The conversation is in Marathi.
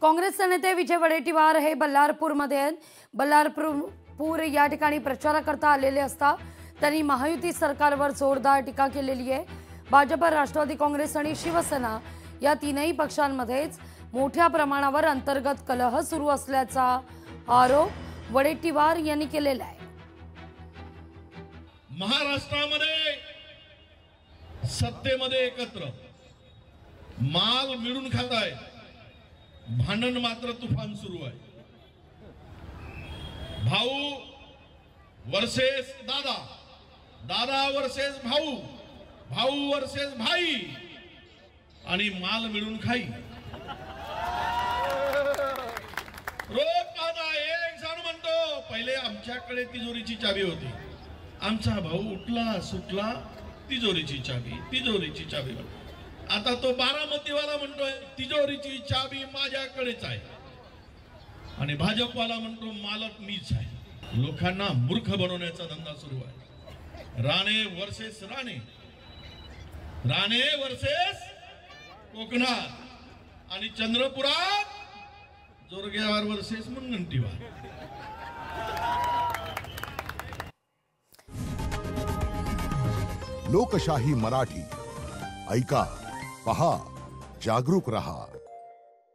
काँग्रेसचे नेते विजय वडेट्टीवार हे बल्लारपूरमध्ये आहेत। बल्लारपूर या ठिकाणी प्रचाराकरता आलेले असता त्यांनी महायुती सरकारवर जोरदार टीका केलेली आहे। भाजप, राष्ट्रवादी काँग्रेस आणि शिवसेना या तीनही पक्षांमध्येच मोठ्या प्रमाणावर अंतर्गत कलह सुरू असल्याचा आरोप वडेट्टीवार यांनी केलेला आहे। महाराष्ट्रामध्ये सत्तेमध्ये एकत्र माल मिळून खात आहे, भांडण मात्र तुफान सुरू आहे। भाऊ वर्सेस दादा, दादा वर्सेस भाऊ, भाऊ वर्सेस भाई आणि माल मिळून खाई। रोज पाहता एक जण म्हणतो पहिले आमच्याकडे तिजोरीची चावी होती, आमचा भाऊ उठला सुटला तिजोरीची चावी, तिजोरीची चावी। आता तो बारामतीवाला म्हणतोय तिजोरीची चावी माझ्याकडेच आहे आणि भाजपवाला म्हणतो मालक मीच आहे। लोकांना मूर्ख बनवण्याचा धंदा सुरू आहे। राणे वर्सेस राणे, राणे वर्सेस कोकणात आणि चंद्रपुरात जोरगेवार वर्सेस मुनगंटीवार। लोकशाही मराठी ऐका, पहा, जागरूक रहा।